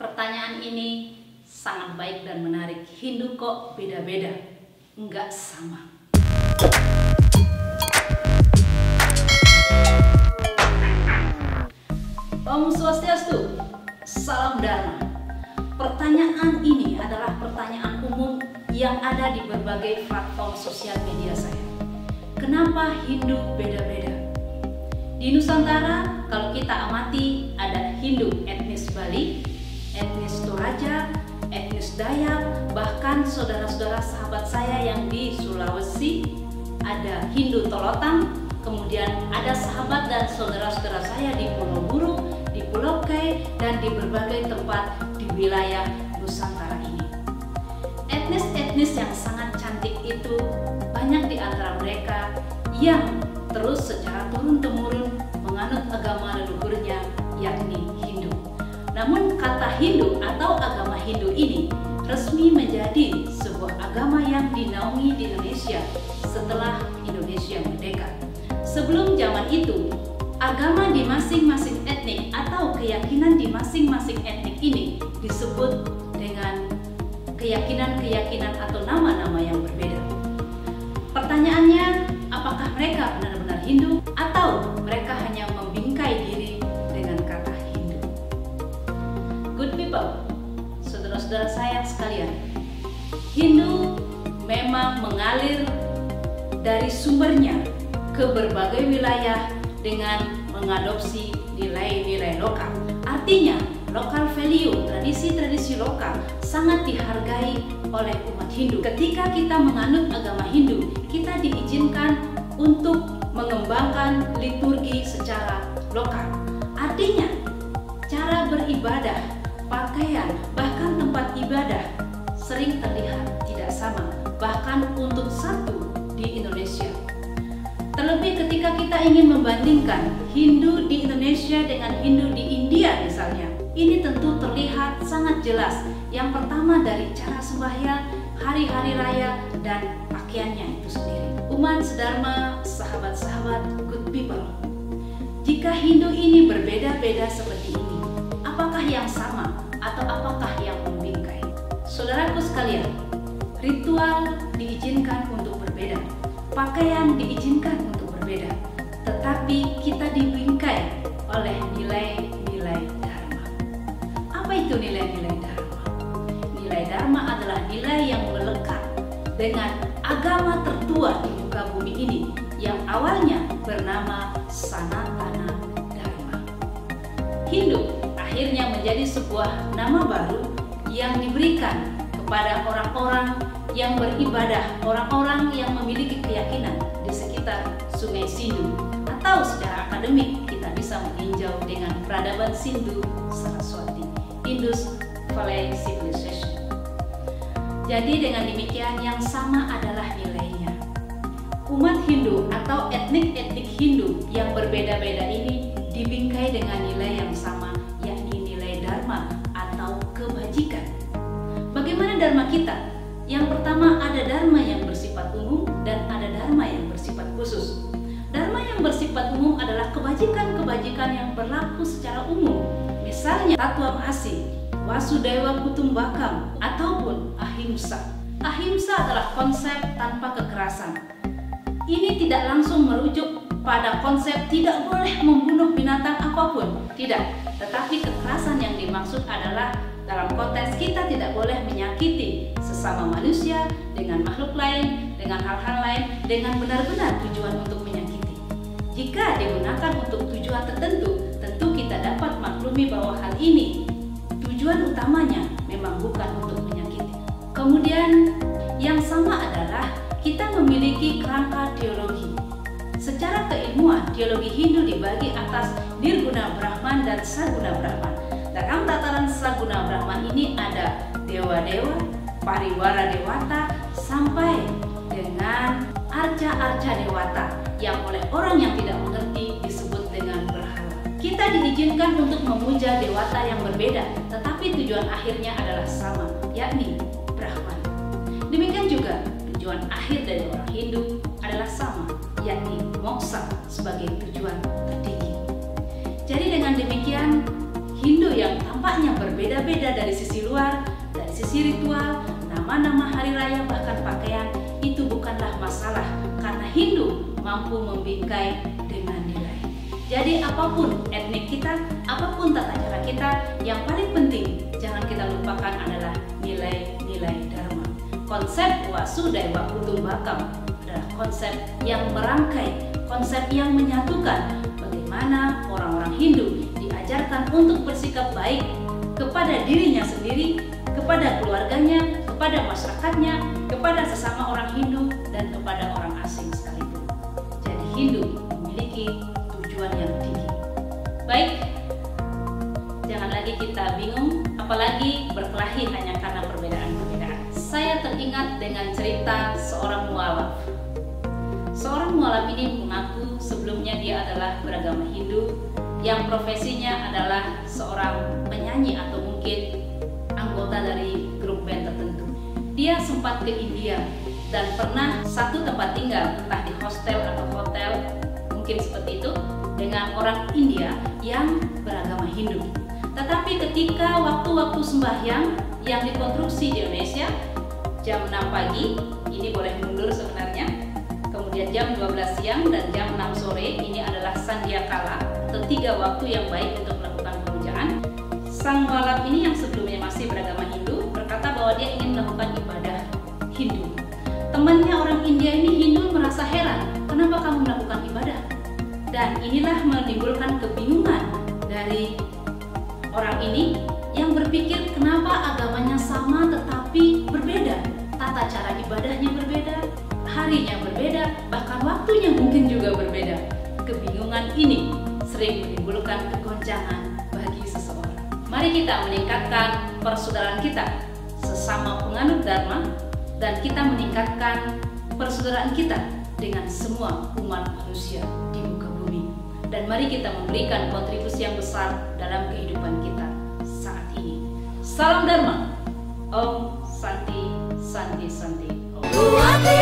Pertanyaan ini sangat baik dan menarik. Hindu kok beda-beda? Enggak sama. Om Swastiastu, salam Dharma. Pertanyaan ini adalah pertanyaan umum yang ada di berbagai platform sosial media saya. Kenapa Hindu beda-beda? Di Nusantara, kalau kita amati, ada Hindu etnis Bali, etnis Toraja, etnis Dayak, bahkan saudara-saudara sahabat saya yang di Sulawesi, ada Hindu Tolotan, kemudian ada sahabat dan saudara-saudara saya di Pulau Buru, di Pulau K, dan di berbagai tempat di wilayah Nusantara ini. Etnis-etnis yang sangat cantik itu banyak di antara mereka yang terus secara turun-temurun menganut agama leluhurnya, yakni Hindu. Namun kata Hindu atau agama Hindu ini resmi menjadi sebuah agama yang dinaungi di Indonesia setelah Indonesia merdeka. Sebelum zaman itu, agama di masing-masing etnik atau keyakinan di masing-masing etnik ini disebut dengan keyakinan-keyakinan atau nama-nama yang berbeda. Pertanyaannya, apakah mereka benar-benar Hindu atau mereka hanya membingkai diri dengan kata Hindu? Good people, saudara-saudara saya sekalian, Hindu memang mengalir dari sumbernya ke berbagai wilayah dengan mengadopsi nilai-nilai lokal. Artinya, local value, tradisi-tradisi lokal sangat dihargai oleh umat Hindu. Ketika kita menganut agama Hindu, kita diizinkan untuk mengembangkan liturgi secara lokal. Artinya, cara beribadah, pakaian, bahkan tempat ibadah sering terlihat tidak sama, bahkan untuk satu di Indonesia. Terlebih ketika kita ingin membandingkan Hindu di Indonesia dengan Hindu di India misalnya, ini tentu terlihat sangat jelas. Yang pertama dari cara sembahyang, hari-hari raya, dan pakaiannya itu sendiri. Umat sedharma, sahabat-sahabat, good people, jika Hindu ini berbeda-beda seperti ini, apakah yang sama atau apakah yang membingkai? Saudaraku sekalian, ritual diizinkan untuk berbeda, pakaian diizinkan untuk berbeda, tetapi kita dibingkai oleh nilai-nilai Dharma. Apa itu nilai-nilai Dharma? Nilai Dharma adalah nilai yang melekat dengan agama tertua di muka bumi ini yang awalnya bernama Sanatana Dharma. Hindu akhirnya menjadi sebuah nama baru yang diberikan kepada orang-orang yang beribadah, orang-orang yang memiliki keyakinan di sekitar Sungai Sindhu, atau secara akademik kita bisa meninjau dengan peradaban Sindhu Saraswati, Indus Valley Civilization. Jadi dengan demikian yang sama adalah nilainya. Umat Hindu atau etnik-etnik Hindu yang berbeda-beda ini dibingkai dengan nilai yang sama, yakni nilai Dharma atau kebajikan. Bagaimana Dharma kita? Yang pertama, ada Dharma yang bersifat umum dan ada Dharma yang bersifat khusus. Dharma yang bersifat umum adalah kebajikan-kebajikan yang berlaku secara umum. Misalnya Tattva Asi, Vasudhaiva Kutumbakam, ataupun Ahimsa. Ahimsa adalah konsep tanpa kekerasan. Ini tidak langsung merujuk pada konsep tidak boleh membunuh binatang apapun, tidak. Tetapi kekerasan yang dimaksud adalah dalam konteks kita tidak boleh menyakiti sesama manusia dengan makhluk lain, dengan hal-hal lain, dengan benar-benar tujuan untuk menyakiti. Jika digunakan untuk tujuan tertentu, tentu kita dapat maklumi bahwa hal ini tujuan utamanya memang bukan untuk menyakiti. Kemudian yang sama adalah kita memiliki kerangka teologi. Secara keilmuan, teologi Hindu dibagi atas Nirguna Brahman dan Saguna Brahman. Dalam tataran Saguna Brahman ini ada dewa-dewa, pariwara dewata, sampai dengan arca-arca dewata yang oleh orang yang tidak mengerti disebut dengan berhala. Kita diizinkan untuk memuja dewata yang berbeda, tetapi tujuan akhirnya adalah sama, yakni Brahman. Demikian juga tujuan akhir dari orang Hindu adalah sama, yakni moksa sebagai tujuan tertinggi. Jadi dengan demikian Hindu yang tampaknya berbeda-beda dari sisi luar, dari sisi ritual, nama-nama hari raya, bahkan pakaian, itu bukanlah masalah karena Hindu mampu membingkai dengan nilai. Jadi apapun etnik kita, apapun tata cara kita, yang paling penting jangan kita lupakan adalah nilai-nilai Dharma. Konsep Wasudaiwa Kutumbakam adalah konsep yang merangkai, konsep yang menyatukan bagaimana orang-orang Hindu diajarkan untuk bersikap baik kepada dirinya sendiri, kepada keluarganya, kepada masyarakatnya, kepada sesama orang Hindu, dan kepada orang asing sekalipun. Jadi Hindu memiliki tujuan yang tinggi. Baik, jangan lagi kita bingung, apalagi berkelahi hanya karena perbedaan-perbedaan. Saya teringat dengan cerita seorang mualaf. Seorang mualaf ini mengaku sebelumnya dia adalah beragama Hindu, yang profesinya adalah seorang penyanyi atau mungkin anggota dari grup band tertentu. Dia sempat ke India dan pernah satu tempat tinggal, entah di hostel atau hotel, mungkin seperti itu, dengan orang India yang beragama Hindu. Tetapi ketika waktu-waktu sembahyang yang dikonstruksi di Indonesia, jam 6 pagi, ini boleh mundur sebenarnya, kemudian jam 12 siang dan jam 6 sore, ini adalah sandiakala atau 3 waktu yang baik untuk melakukan pemujaan. Sang mualaf ini yang sebelumnya masih beragama Hindu berkata bahwa dia ingin melakukan ibadah Hindu. Temannya orang India ini Hindu merasa heran, kenapa kamu melakukan ibadah? Dan inilah menimbulkan kebingungan dari orang ini yang berpikir kenapa agamanya sama tetapi berbeda, tata cara ibadahnya berbeda, harinya berbeda, bahkan waktunya mungkin juga berbeda. Kebingungan ini sering menimbulkan kegoncangan bagi seseorang. Mari kita meningkatkan persaudaraan kita sesama penganut Dharma, dan kita meningkatkan persaudaraan kita dengan semua umat manusia di muka bumi. Dan mari kita memberikan kontribusi yang besar dalam kehidupan kita saat ini. Salam Dharma. Om Santi Santi Santi. Om.